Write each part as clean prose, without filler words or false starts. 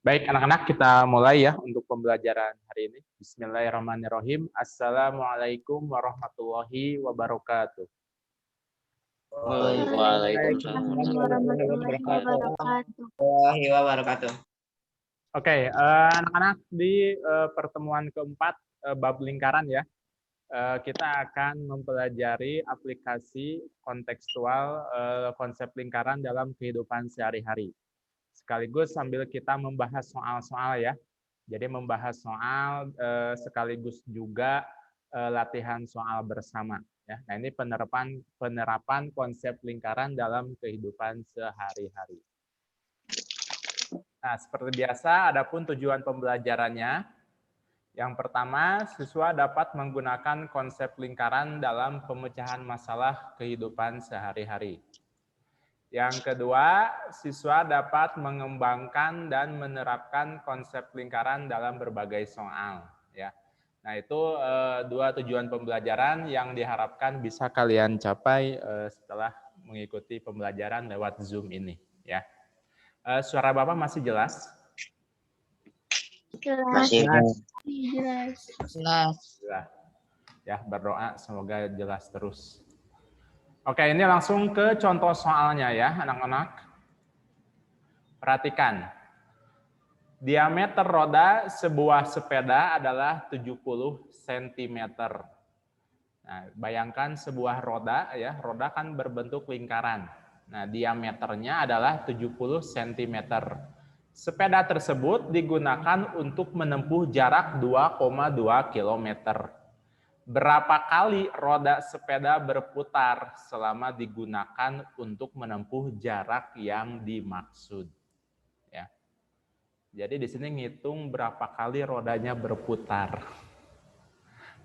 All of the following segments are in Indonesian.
Baik, anak-anak, kita mulai ya untuk pembelajaran hari ini. Bismillahirrahmanirrahim. Assalamualaikum warahmatullahi wabarakatuh. Waalaikumsalam warahmatullahi wabarakatuh. Oke, anak-anak, di pertemuan keempat bab lingkaran ya, kita akan mempelajari aplikasi kontekstual konsep lingkaran dalam kehidupan sehari-hari. Sekaligus sambil kita membahas soal-soal ya. Jadi membahas soal sekaligus juga latihan soal bersama. Ya. Nah, ini penerapan konsep lingkaran dalam kehidupan sehari-hari. Nah, seperti biasa, adapun tujuan pembelajarannya. Yang pertama, siswa dapat menggunakan konsep lingkaran dalam pemecahan masalah kehidupan sehari-hari. Yang kedua, siswa dapat mengembangkan dan menerapkan konsep lingkaran dalam berbagai soal. Ya. Nah, itu dua tujuan pembelajaran yang diharapkan bisa kalian capai setelah mengikuti pembelajaran lewat Zoom ini. Ya. Suara Bapak masih jelas? Masih jelas. Ya, berdoa semoga jelas terus. Oke, ini langsung ke contoh soalnya ya, anak-anak. Perhatikan. Diameter roda sebuah sepeda adalah 70 cm. Nah, bayangkan sebuah roda ya, roda kan berbentuk lingkaran. Nah, diameternya adalah 70 cm. Sepeda tersebut digunakan untuk menempuh jarak 2,2 km. Berapa kali roda sepeda berputar selama digunakan untuk menempuh jarak yang dimaksud? Ya. Jadi di sini ngitung berapa kali rodanya berputar.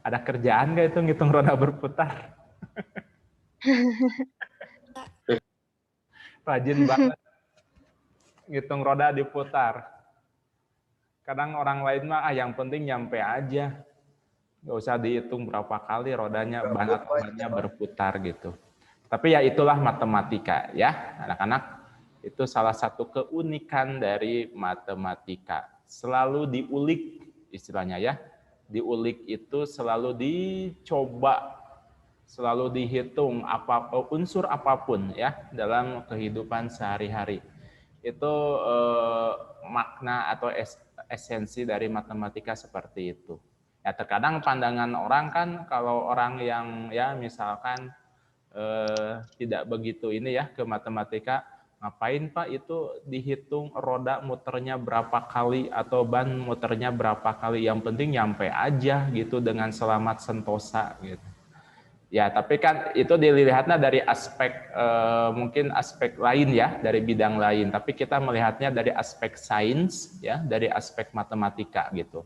Ada kerjaan nggak itu ngitung roda berputar? Rajin banget ngitung roda diputar. Kadang orang lain mah yang penting nyampe aja. Nggak usah dihitung berapa kali rodanya bannya berputar gitu. Tapi ya itulah matematika ya anak-anak. Itu salah satu keunikan dari matematika. Selalu diulik istilahnya ya. Diulik itu selalu dicoba, selalu dihitung unsur apapun ya dalam kehidupan sehari-hari. Itu makna atau esensi dari matematika seperti itu. Ya terkadang pandangan orang kan kalau orang yang ya misalkan tidak begitu ini ya ke matematika, ngapain Pak itu dihitung roda muternya berapa kali atau ban muternya berapa kali, yang penting nyampe aja gitu dengan selamat sentosa gitu. Ya tapi kan itu dilihatnya dari aspek mungkin aspek lain ya, dari bidang lain, tapi kita melihatnya dari aspek sains ya, dari aspek matematika gitu.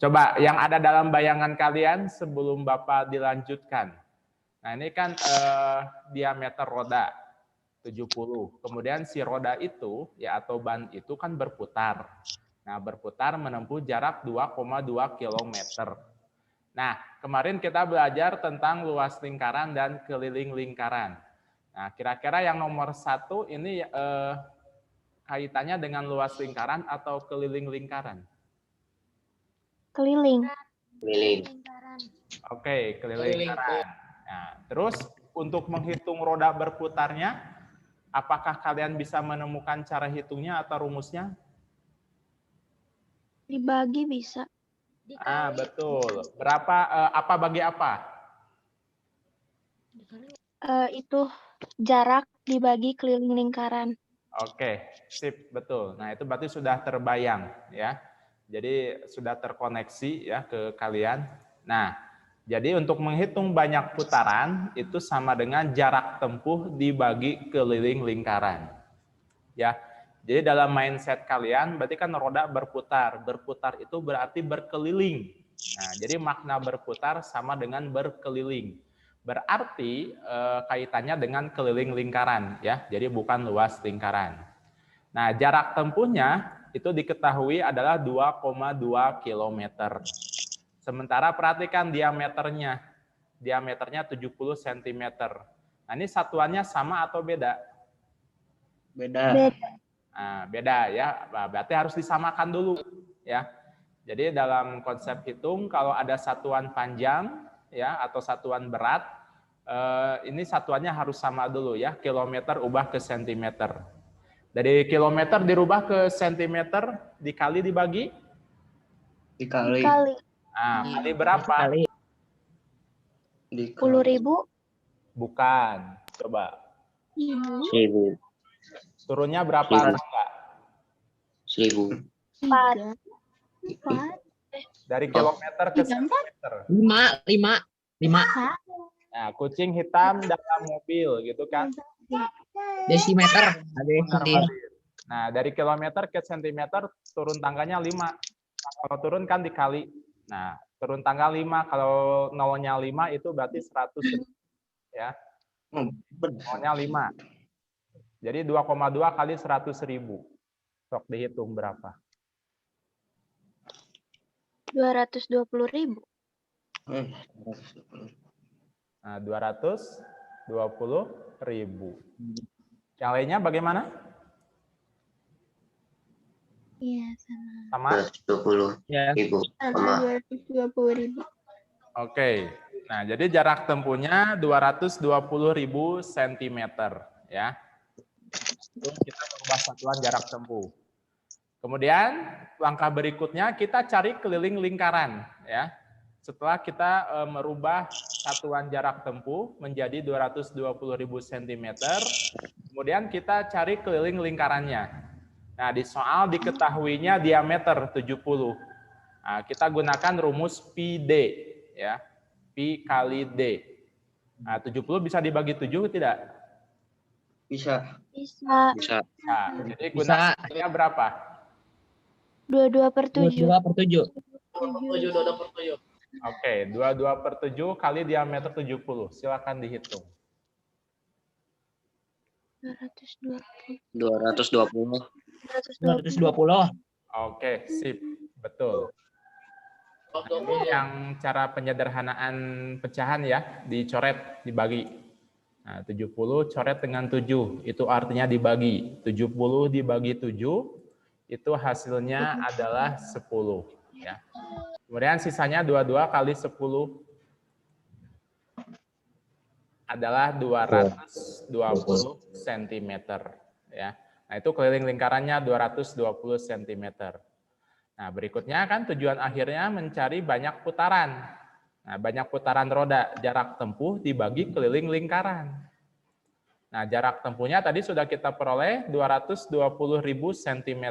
Coba yang ada dalam bayangan kalian sebelum Bapak dilanjutkan. Nah ini kan diameter roda 70. Kemudian si roda itu ya atau ban itu kan berputar. Nah berputar menempuh jarak 2,2 km. Nah kemarin kita belajar tentang luas lingkaran dan keliling lingkaran. Nah kira-kira yang nomor 1 ini kaitannya dengan luas lingkaran atau keliling lingkaran? Keliling. Oke, keliling lingkaran. Nah, terus untuk menghitung roda berputarnya, apakah kalian bisa menemukan cara hitungnya atau rumusnya? Dibagi bisa. Ah, betul. Berapa apa bagi apa? Itu jarak dibagi keliling lingkaran. Oke, sip, betul. Nah, itu berarti sudah terbayang ya. Jadi sudah terkoneksi ya ke kalian. Nah, jadi untuk menghitung banyak putaran itu sama dengan jarak tempuh dibagi keliling lingkaran. Ya. Jadi dalam mindset kalian berarti kan roda berputar. Berputar itu berarti berkeliling. Nah, jadi makna berputar sama dengan berkeliling. Berarti kaitannya dengan keliling lingkaran ya. Jadi bukan luas lingkaran. Nah, jarak tempuhnya itu diketahui adalah 2,2 km. Sementara perhatikan diameternya. Diameternya 70 cm. Nah, ini satuannya sama atau beda? Beda. Nah, beda ya. Berarti harus disamakan dulu ya. Jadi dalam konsep hitung kalau ada satuan panjang ya atau satuan berat, ini satuannya harus sama dulu ya. Kilometer ubah ke sentimeter. Dari kilometer dirubah ke sentimeter, dikali dibagi? Dikali. Nah, kali berapa? Kali. 10.000. Bukan. Coba. 1000. Turunnya berapa? 1000. Enggak. 1000. 4. Dari kilometer ke sentimeter. 5. Nah, kucing hitam dalam mobil gitu kan. Desimeter. Benar, Fadil. Nah, dari kilometer ke sentimeter turun tangganya 5. Nah, kalau turun kan dikali. Nah, turun tangga 5. Kalau nolnya 5 itu berarti 100. Ya. Nolnya 5. Jadi 2,2 kali 100.000. Sok dihitung berapa? 220.000. Nah, 220.000. Yang lainnya bagaimana? Iya, Sama? 220.000. Ya. 220.000. Oke. Nah, jadi jarak tempuhnya 220.000 cm ya. Itu kita merubah satuan jarak tempuh. Kemudian langkah berikutnya kita cari keliling lingkaran ya. Setelah kita merubah satuan jarak tempuh menjadi 220.000 cm, kemudian kita cari keliling lingkarannya. Nah, di soal diketahuinya diameter 70. Nah, kita gunakan rumus Pi D ya. Pi kali D. Nah, 70 bisa dibagi 7 tidak? Bisa. Bisa. Nah, jadi gunakannya berapa? 22/7. 22/7. Oke, 22/7 kali diameter 70. Silakan dihitung. 220. 220. Oke, sip. Betul. Nah, ini yang cara penyederhanaan pecahan ya, dicoret, dibagi. Nah, 70 coret dengan 7, itu artinya dibagi. 70 dibagi 7, itu hasilnya adalah 10. Ya. Kemudian sisanya 22 kali 10 adalah 220 cm. Ya. Nah, itu keliling lingkarannya 220 cm. Nah, berikutnya kan tujuan akhirnya mencari banyak putaran. Nah, banyak putaran roda, jarak tempuh dibagi keliling lingkaran. Nah, jarak tempuhnya tadi sudah kita peroleh 220.000 cm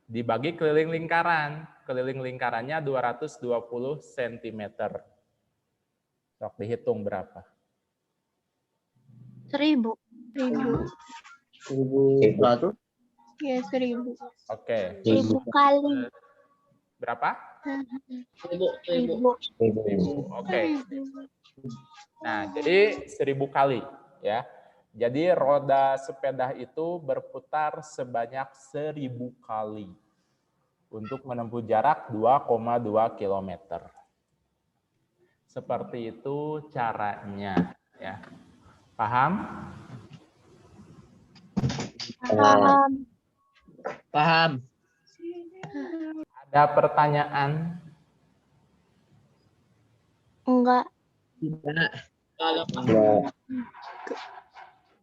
dibagi keliling lingkaran. Keliling lingkarannya 220 cm. Sok dihitung berapa? 1.000. 1.100. Ya, 1.000. Oke. 1.000 kali. Berapa? 1.000. Oke. Nah, jadi 1.000 kali ya. Jadi roda sepeda itu berputar sebanyak 1.000 kali untuk menempuh jarak 2,2 km. Seperti itu caranya ya. Paham? Paham. Ada pertanyaan? Enggak. Tidak.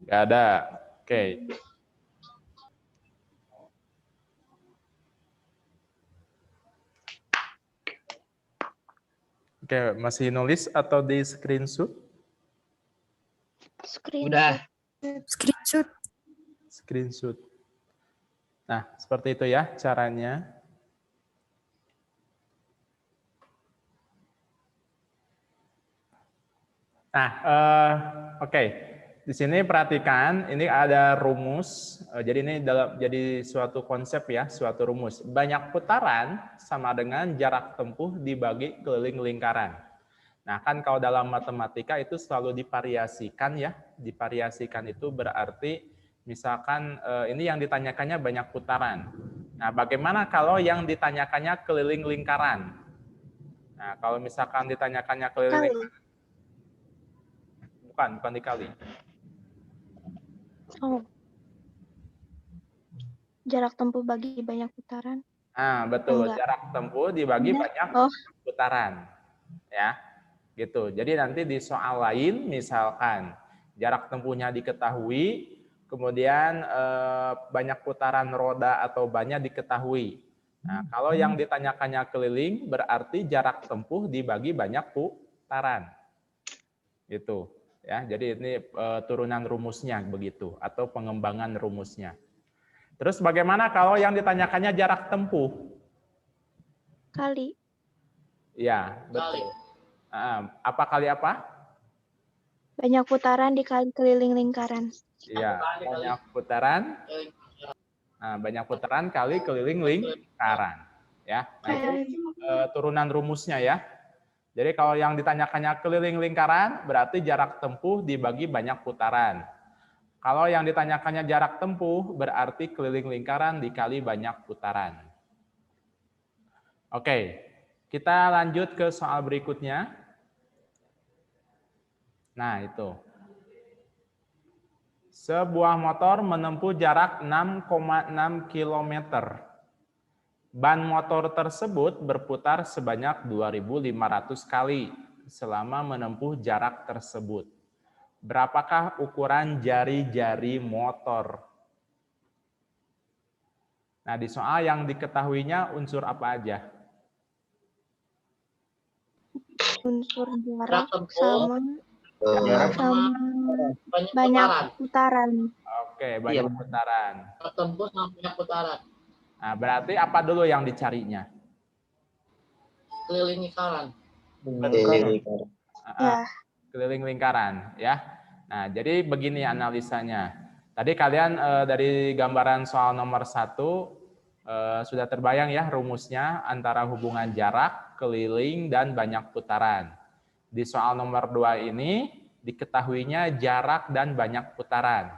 Nggak ada. Oke. Oke, masih nulis atau di screenshot? Udah. Screenshot. Nah, seperti itu ya caranya. Nah, oke. Di sini perhatikan, ini ada rumus. Jadi ini jadi suatu konsep ya, suatu rumus. Banyak putaran sama dengan jarak tempuh dibagi keliling lingkaran. Nah, kan kalau dalam matematika itu selalu divariasikan ya. Divariasikan itu berarti misalkan ini yang ditanyakannya banyak putaran. Nah, bagaimana kalau yang ditanyakannya keliling lingkaran? Nah, kalau misalkan ditanyakannya keliling lingkaran, bukan dikali. Oh. Jarak tempuh bagi banyak putaran. Nah, betul. Enggak. Jarak tempuh dibagi Benar. banyak Oh. putaran. Ya, gitu. Jadi nanti di soal lain, misalkan jarak tempuhnya diketahui, kemudian banyak putaran roda atau bannya diketahui. Nah, kalau yang ditanyakannya keliling, berarti jarak tempuh dibagi banyak putaran. Gitu. Ya, jadi ini turunan rumusnya begitu, atau pengembangan rumusnya. Terus bagaimana kalau yang ditanyakannya jarak tempuh? Kali. Ya, betul. Apa kali apa? Banyak putaran dikali keliling lingkaran. Iya, banyak putaran. Nah, banyak putaran kali keliling lingkaran. Ya, nah itu turunan rumusnya ya. Jadi kalau yang ditanyakannya keliling lingkaran, berarti jarak tempuh dibagi banyak putaran. Kalau yang ditanyakannya jarak tempuh, berarti keliling lingkaran dikali banyak putaran. Oke, kita lanjut ke soal berikutnya. Nah, itu. Sebuah motor menempuh jarak 6,6 km. Ban motor tersebut berputar sebanyak 2.500 kali selama menempuh jarak tersebut. Berapakah ukuran jari-jari motor? Nah, di soal yang diketahuinya unsur apa aja? Unsur jarak Oh. sama banyak putaran. Oke, banyak putaran. Tempuh sama banyak putaran. Nah, berarti apa dulu yang dicarinya? Keliling lingkaran. Ya. Keliling lingkaran, ya. Nah, jadi begini analisanya. Tadi kalian dari gambaran soal nomor 1 sudah terbayang ya rumusnya antara hubungan jarak, keliling, dan banyak putaran. Di soal nomor 2 ini diketahuinya jarak dan banyak putaran.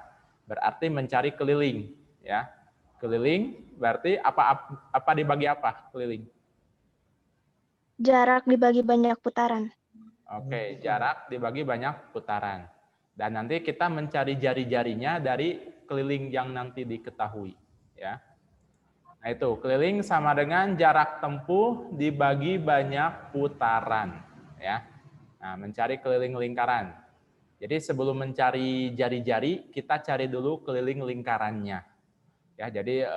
Berarti mencari keliling, ya. Keliling berarti apa dibagi apa keliling? Jarak dibagi banyak putaran. Oke, jarak dibagi banyak putaran. Dan nanti kita mencari jari-jarinya dari keliling yang nanti diketahui. Ya. Nah itu, keliling sama dengan jarak tempuh dibagi banyak putaran. Ya. Nah, mencari keliling lingkaran. Jadi sebelum mencari jari-jari, kita cari dulu keliling lingkarannya. Ya, jadi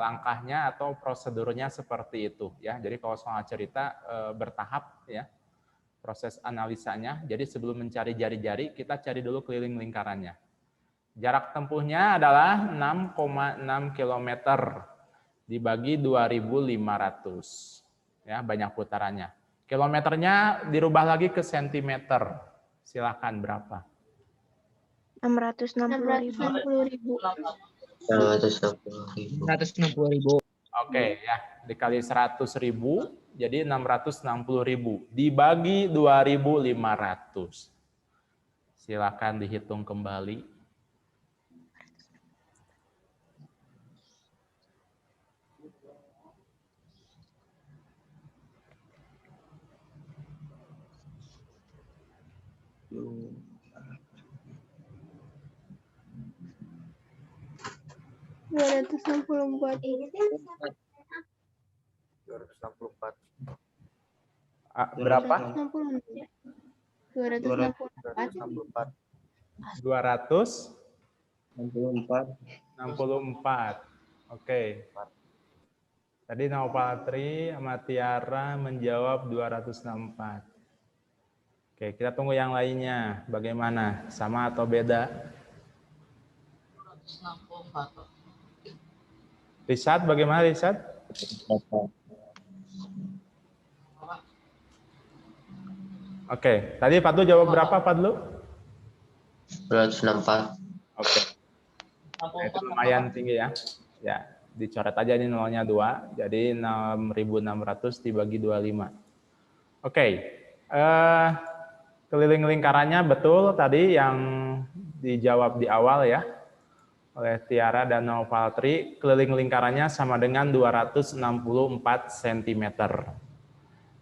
langkahnya atau prosedurnya seperti itu. Ya, jadi kalau soal cerita bertahap, ya. Proses analisanya. Jadi sebelum mencari jari-jari, kita cari dulu keliling lingkarannya. Jarak tempuhnya adalah 6,6 km dibagi 2.500. Ya, banyak putarannya. Kilometernya dirubah lagi ke sentimeter. Silakan berapa? 660.000. 160.000. Oke, ya, dikali 100.000 jadi 660.000 dibagi 2.500. Silakan dihitung kembali. Berapa? 264. Oke. Tadi Naupatri sama Tiara menjawab 264. Oke, kita tunggu yang lainnya. Bagaimana? Sama atau beda? 264. Risat, bagaimana Risat? Oke, tadi Fadlu jawab berapa Fadlu? 264. Oke. Nah, itu lumayan tinggi ya. Ya, dicoret aja ini nolnya 2, jadi 6.600 dibagi 25. Oke. Keliling lingkarannya betul tadi yang dijawab di awal ya oleh Tiara dan Naupatri. Keliling lingkarannya sama dengan 264 cm.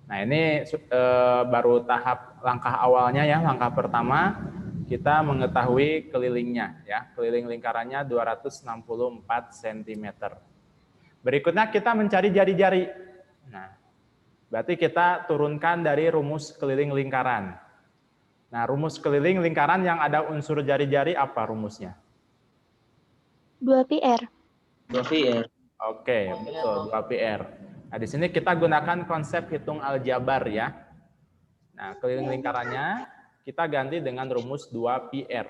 Nah, ini baru tahap langkah awalnya ya, langkah pertama kita mengetahui kelilingnya ya. Keliling lingkarannya 264 cm. Berikutnya kita mencari jari-jari. Nah, berarti kita turunkan dari rumus keliling lingkaran. Nah, rumus keliling lingkaran yang ada unsur jari-jari apa rumusnya? 2πr. 2πr. Oke, betul, 2πr. Nah, di sini kita gunakan konsep hitung aljabar ya. Nah, keliling lingkarannya kita ganti dengan rumus 2πr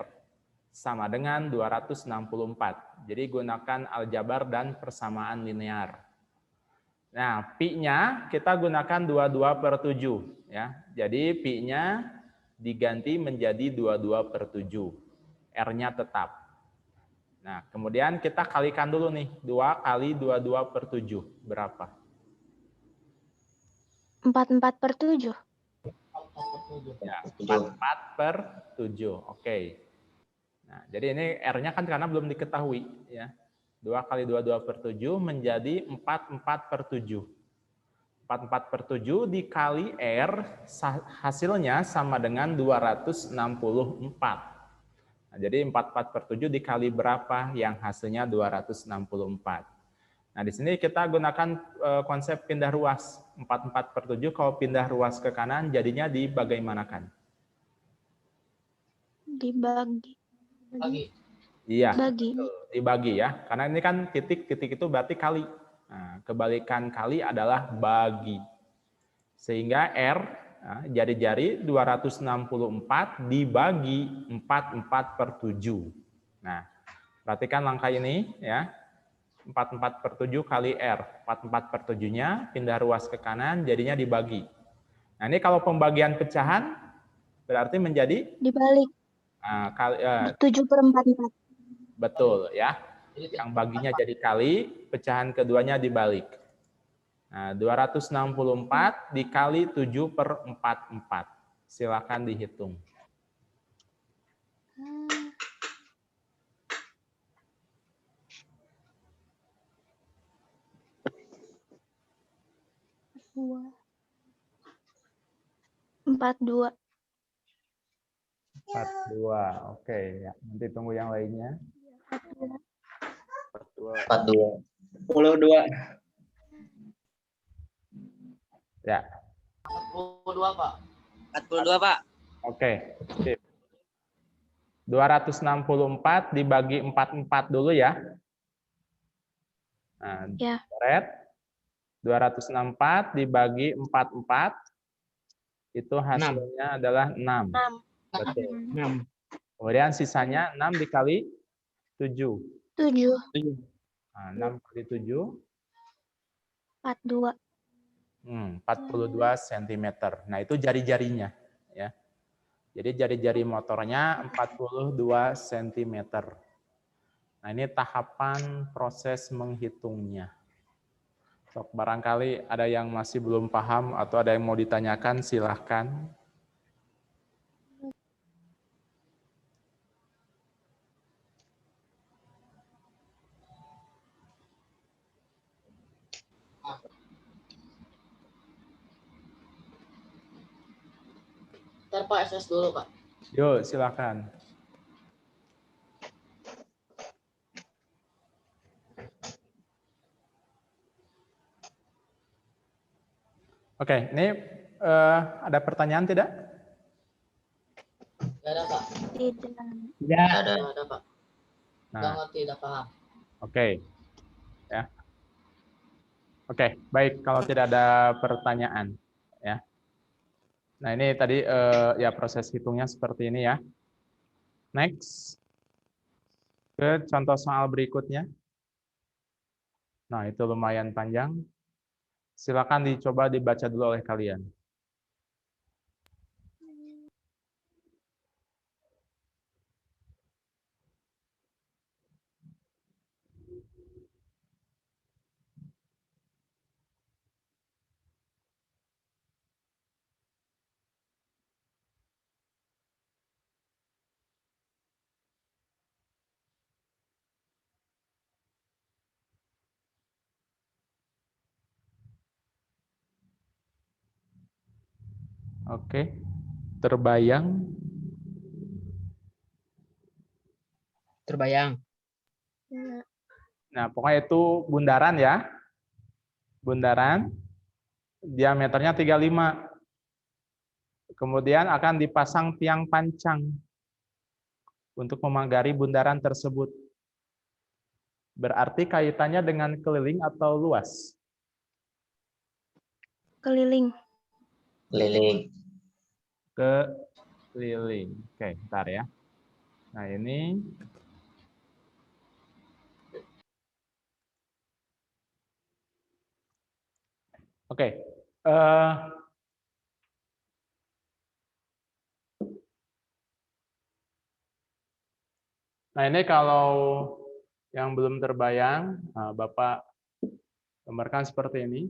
sama dengan 264. Jadi gunakan aljabar dan persamaan linear. Nah, pi-nya kita gunakan 22/7 ya. Jadi pi-nya diganti menjadi 22/7. R-nya tetap. Nah, kemudian kita kalikan dulu nih. 2 kali 22/7 berapa? 44/7. Ya, 44/7. Oke. Nah, jadi ini R-nya kan karena belum diketahui ya. 2 kali 22/7 menjadi 44/7. 44/7 dikali R hasilnya sama dengan 264. Nah, jadi 44/7 dikali berapa yang hasilnya 264. Nah, di sini kita gunakan konsep pindah ruas. 44/7 kalau pindah ruas ke kanan jadinya dibagaimanakan? Dibagi. Iya, Bagi. dibagi ya. Karena ini kan titik-titik itu berarti kali. Nah, kebalikan kali adalah bagi. Sehingga R, jari-jari 264 dibagi 44/7. Nah, perhatikan langkah ini ya. 44/7 kali R. 44/7-nya pindah ruas ke kanan jadinya dibagi. Nah, ini kalau pembagian pecahan berarti menjadi Dibalik. 7/44. Betul ya. Yang baginya jadi kali, pecahan keduanya dibalik. Nah, 264 dikali 7/44. Silakan dihitung. Dua. 42. 42. Oke, ya. Nanti tunggu yang lainnya. 42. 42. Ya. 42, Pak. 42, Pak. Oke. Sip. 264 dibagi 44 dulu ya. Nah, Ya. red. 264 dibagi 44 itu hasilnya adalah 6. 6. Betul. 6. Kemudian sisanya 6 dikali 7. 7. Nah, 6 kali 7. 42. 42 cm. Nah, itu jari-jarinya ya. Jadi jari-jari motornya 42 cm. Nah, ini tahapan proses menghitungnya. Sok barangkali ada yang masih belum paham atau ada yang mau ditanyakan, silahkan. Ntar Pak SS dulu, Pak. Yuk, silakan. Oke, ini ada pertanyaan tidak? Tidak ada, Pak. Tidak. Tidak ada. Tidak ada, Pak. Nah, Tidak ngerti, tidak paham. oke. Ya. Oke, baik kalau tidak ada pertanyaan ya. Nah, ini tadi ya proses hitungnya seperti ini ya. Next. Ke contoh soal berikutnya. Nah, itu lumayan panjang. Silakan dicoba dibaca dulu oleh kalian. Oke. Terbayang? Terbayang. Nah, pokoknya itu bundaran ya. bundaran, diameternya 35. Kemudian akan dipasang tiang pancang untuk memagari bundaran tersebut. Berarti kaitannya dengan keliling atau luas? Keliling. Keliling. Keliling. Oke, bentar ya. Nah, ini oke. Nah, ini kalau yang belum terbayang, Bapak gambarkan seperti ini.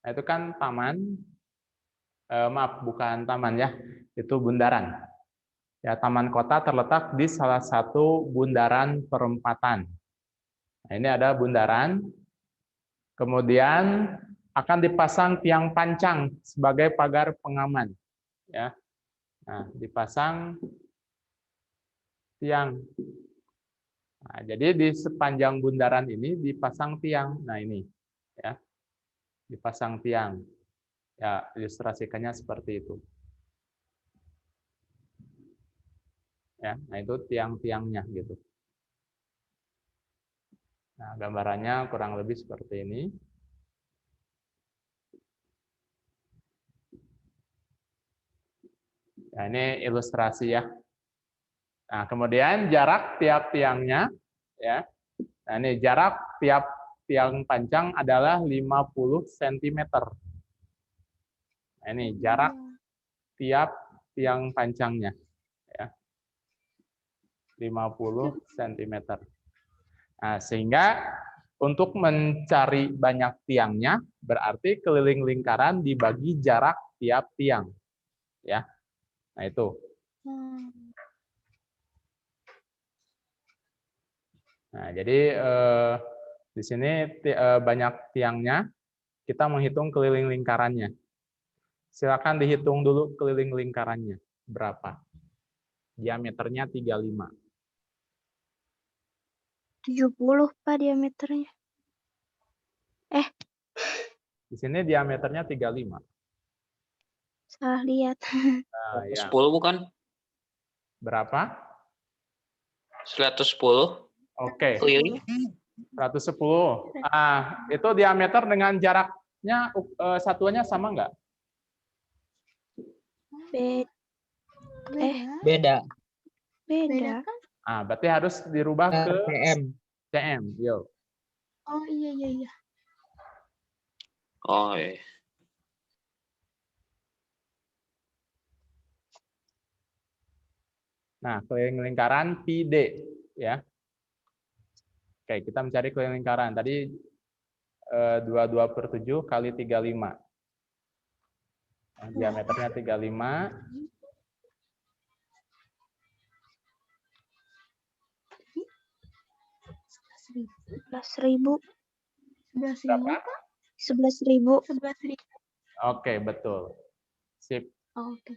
Nah, itu kan taman, maaf, bukan taman ya, itu bundaran. Ya, taman kota terletak di salah satu bundaran perempatan. Nah, ini ada bundaran, kemudian akan dipasang tiang pancang sebagai pagar pengaman. Ya, nah, dipasang tiang. Nah, jadi di sepanjang bundaran ini dipasang tiang. Nah, ini ya, dipasang tiang. Ya, ilustrasikannya seperti itu. Ya, nah itu tiang-tiangnya gitu. Nah, gambarannya kurang lebih seperti ini. Nah, ini ilustrasi ya. Nah, kemudian jarak tiap tiangnya ya. Nah, ini jarak tiap tiang pancang adalah 50 cm. Nah, ini jarak tiap tiang pancangnya ya. 50 cm. Nah, sehingga untuk mencari banyak tiangnya berarti keliling lingkaran dibagi jarak tiap tiang. Ya. Nah, itu. Nah, jadi di sini banyak tiangnya, kita menghitung keliling lingkarannya. Silakan dihitung dulu keliling lingkarannya. Berapa? Diameternya 35. 70, Pak, diameternya. Di sini diameternya 35. Salah lihat. Nah, ya. 10 bukan? Berapa? 110. Oke, Keliling. 110. Itu diameter dengan jaraknya satuannya sama nggak? Beda. Beda. Berarti harus dirubah ke cm. cm. Yo. Oh, iya. Oh, iya. Nah, keliling lingkaran PD ya. Oke, kita mencari keliling lingkaran. Tadi 22/7 kali 35. Nah, diameternya 35. 11.000. 11.000. 11.000. Oke, betul. Sip. Oh, oke.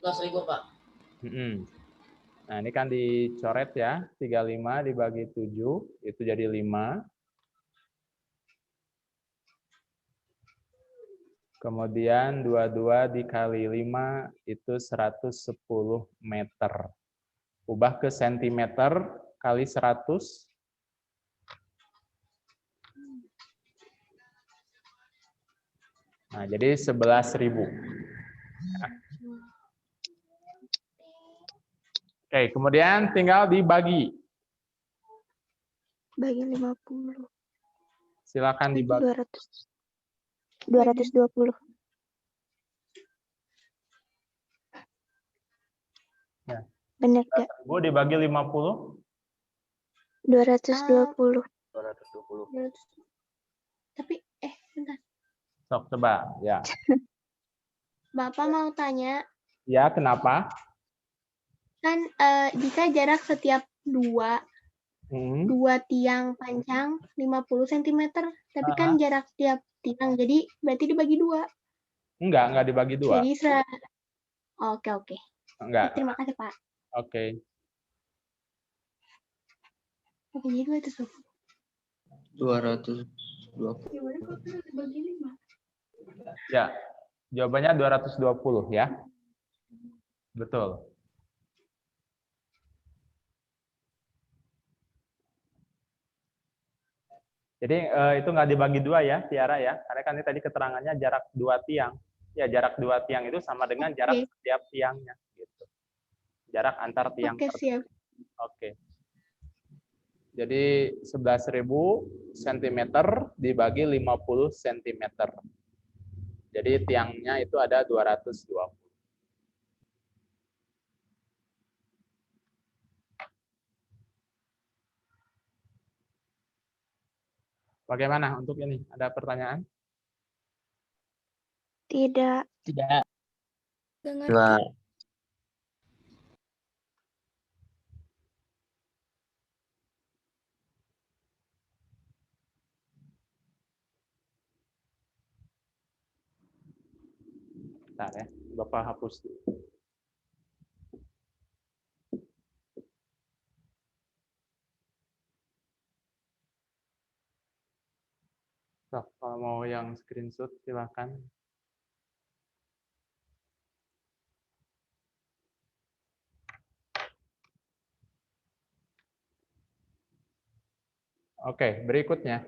11.000, Pak. Nah, ini kan dicoret ya. 35 dibagi 7, itu jadi 5. Kemudian 22 dikali 5 itu 110 meter. Ubah ke sentimeter kali 100. Nah, jadi 11.000. Oke, kemudian tinggal dibagi. Bagi 50. Silakan dibagi. 220. Ya. Benar nggak? Bu dibagi 50. 220. 220. Tapi, bentar. Sok coba, ya. Bapak mau tanya, Ya, kenapa? kan jika jarak setiap dua tiang panjang 50 cm, tapi kan jarak tiap tiang, jadi berarti dibagi 2. Enggak dibagi 2. Jadi, oke. Enggak. Terima kasih, Pak. Oke. Oke, jadi 220. 200. Ya, jawabannya 220 ya. Betul. Jadi itu nggak dibagi dua ya, Tiara ya. Karena kan ini tadi keterangannya jarak 2 tiang. Ya, jarak 2 tiang itu sama dengan jarak setiap tiangnya. Gitu. Jarak antar tiang. Oke, siap. Oke. Jadi 11.000 cm dibagi 50 cm. Jadi tiangnya itu ada 220. Bagaimana untuk ini? Ada pertanyaan? Tidak. Tidak. Enggak. Bentar ya, Bapak hapus dulu. So, kalau mau yang screenshot silakan. Oke, berikutnya.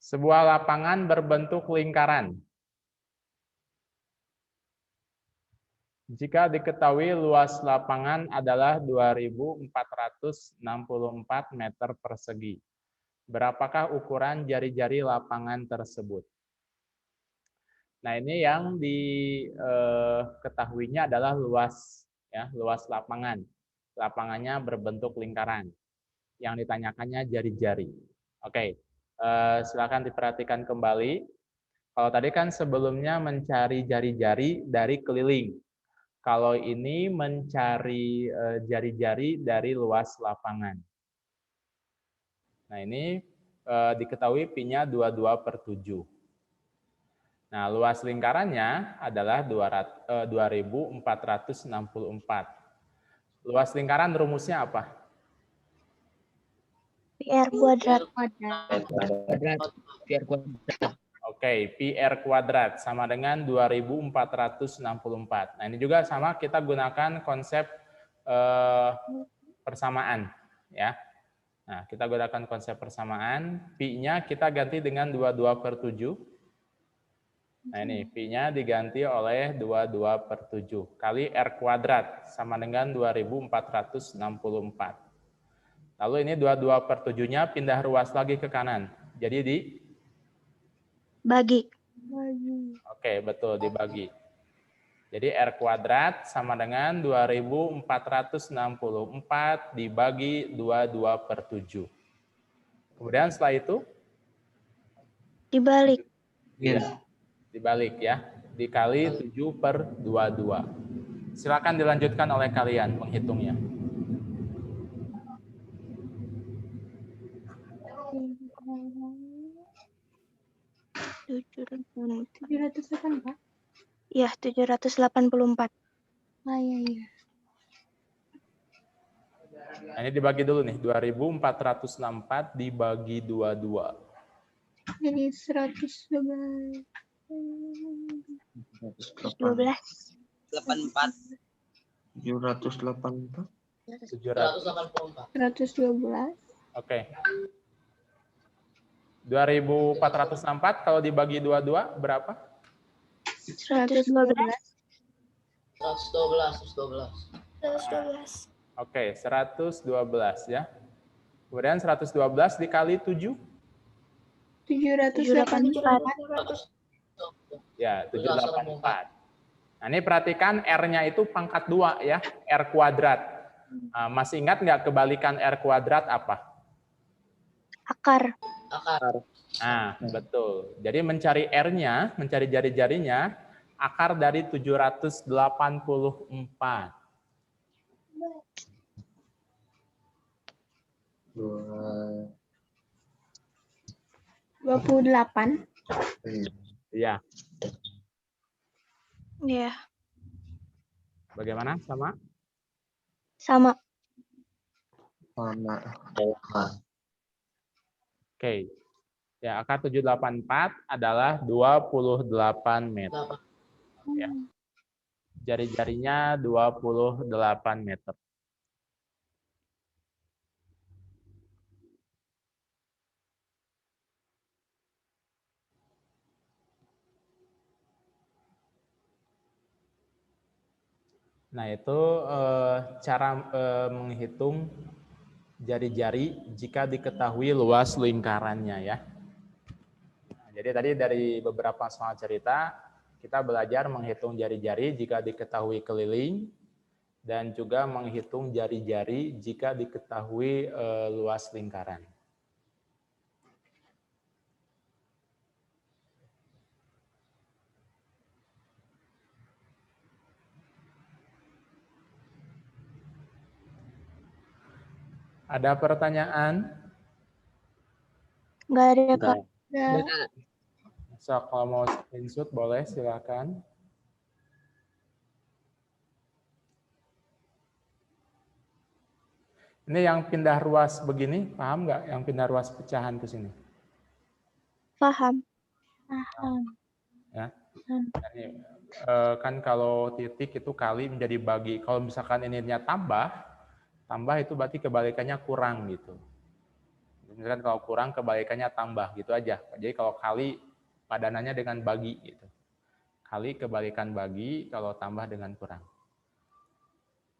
Sebuah lapangan berbentuk lingkaran. Jika diketahui luas lapangan adalah 2.464 meter persegi. Berapakah ukuran jari-jari lapangan tersebut? Nah, ini yang diketahuinya adalah luas, ya, luas lapangan. Lapangannya berbentuk lingkaran. Yang ditanyakannya jari-jari. Oke, silakan diperhatikan kembali. Kalau tadi kan sebelumnya mencari jari-jari dari keliling. Kalau ini mencari jari-jari dari luas lapangan. Nah, ini diketahui pi-nya 22/7. Nah, luas lingkarannya adalah 2.464. Luas lingkaran rumusnya apa? PR kuadrat. PR kuadrat. Oke, PR kuadrat sama dengan 2.464. Nah, ini juga sama, kita gunakan konsep persamaan. Ya. Nah, kita gunakan konsep persamaan. Pi-nya kita ganti dengan 22/7. Nah, ini pi-nya diganti oleh 22/7 kali R kuadrat sama dengan 2.464. Lalu ini 22/7-nya pindah ruas lagi ke kanan. Jadi Bagi. Oke, betul, dibagi. Jadi R kuadrat sama dengan 2.464 dibagi 22/7. Kemudian setelah itu? Dibalik. Iya, dibalik ya. Dikali 7/22. Silakan dilanjutkan oleh kalian menghitungnya. Tujuh ratus delapan, Pak? Iya, 784. Ah, iya. Nah, ini dibagi dulu nih, 2.464 dibagi 22. Jadi 112. 12. 84. 700. 112. Oke. 2.464 kalau dibagi 22 berapa? 112. 112. Oke, 112 ya. Kemudian 112 dikali 7? 784. Ya, 784. Nah, ini perhatikan R-nya itu pangkat 2 ya, R kuadrat. Masih ingat nggak kebalikan R kuadrat apa? Akar. Nah, betul. Jadi mencari R-nya, mencari jari-jarinya, akar dari 784. 28. Iya. Iya. Bagaimana? Sama? Sama. Sama. Oke. Ya, angka 784 adalah 28 meter. Ya. Jari-jarinya 28 meter. Nah, itu cara menghitung jari-jari jika diketahui luas lingkarannya ya. Nah, jadi tadi dari beberapa soal cerita, kita belajar menghitung jari-jari jika diketahui keliling, dan juga menghitung jari-jari jika diketahui luas lingkaran. Ada pertanyaan? Nggak ada, Kak. Udah. So, kalau mau screenshot boleh, silakan. Ini yang pindah ruas begini, paham nggak? Yang pindah ruas pecahan ke sini? Paham. Ya. Ini, kan kalau titik itu kali menjadi bagi. Kalau misalkan ininya tambah itu berarti kebalikannya kurang gitu. Misalkan kalau kurang kebalikannya tambah gitu aja. Jadi kalau kali padanannya dengan bagi gitu. Kali kebalikan bagi, kalau tambah dengan kurang.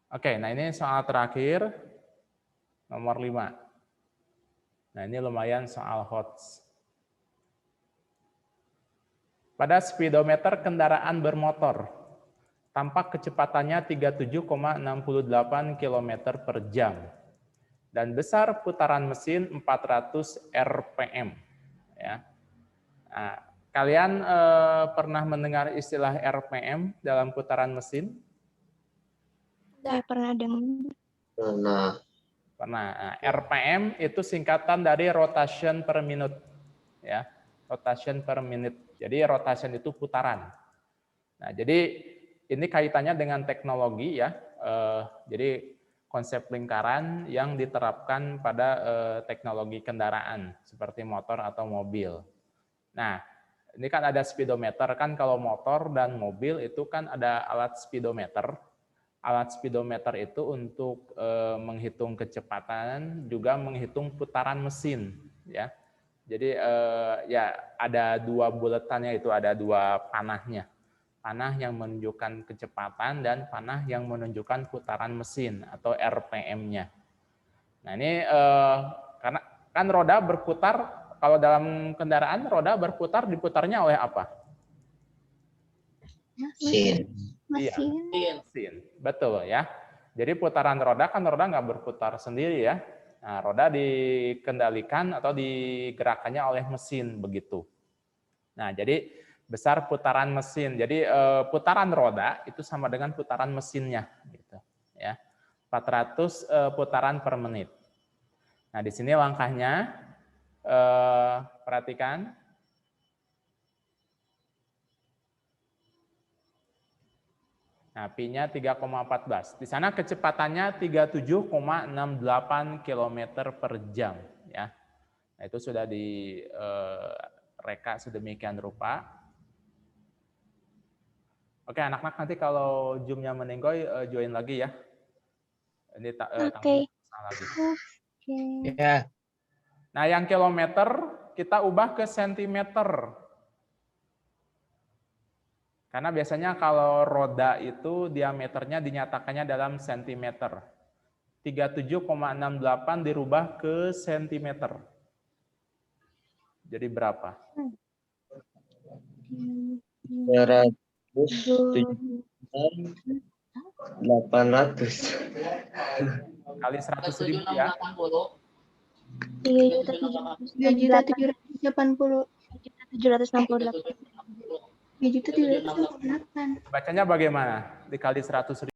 Oke, nah ini soal terakhir nomor 5. Nah, ini lumayan soal hot. Pada speedometer kendaraan bermotor, tampak kecepatannya 37,68 km per jam. Dan besar putaran mesin 400 RPM. Ya. Nah, kalian pernah mendengar istilah RPM dalam putaran mesin? Saya pernah dengar. Nah, Pernah. Nah, RPM itu singkatan dari rotation per minute. Ya, rotation per minute. Jadi rotation itu putaran. Nah, jadi ini kaitannya dengan teknologi ya. Jadi konsep lingkaran yang diterapkan pada teknologi kendaraan seperti motor atau mobil. Nah, ini kan ada speedometer, kan kalau motor dan mobil itu kan ada alat speedometer. Alat speedometer itu untuk menghitung kecepatan, juga menghitung putaran mesin, ya. Jadi ya ada dua buletannya, itu ada dua panahnya. Panah yang menunjukkan kecepatan dan panah yang menunjukkan putaran mesin atau RPM-nya. Nah, ini karena kan roda berputar, kalau dalam kendaraan roda berputar, diputarnya oleh apa? mesin. Mesin. Betul ya. Jadi putaran roda kan roda nggak berputar sendiri ya. Nah, roda dikendalikan atau digerakkannya oleh mesin begitu. Nah, jadi besar putaran mesin. Jadi putaran roda itu sama dengan putaran mesinnya gitu ya. 400 putaran per menit. Nah, di sini langkahnya perhatikan. Nah, pi-nya 3,14. Di sana kecepatannya 37,68 km per jam ya. Nah, itu sudah direka sedemikian rupa. Oke, anak-anak nanti kalau Zoom-nya meninggoy, join lagi ya. Ini Oke. lagi. Ya. Nah, yang kilometer kita ubah ke sentimeter. Karena biasanya kalau roda itu diameternya dinyatakannya dalam sentimeter. 37,68 dirubah ke sentimeter. Jadi berapa? 800. Kali 100.000 ya. 3.780. 3.768. 3.768. Bacanya bagaimana? Dikali 100.000.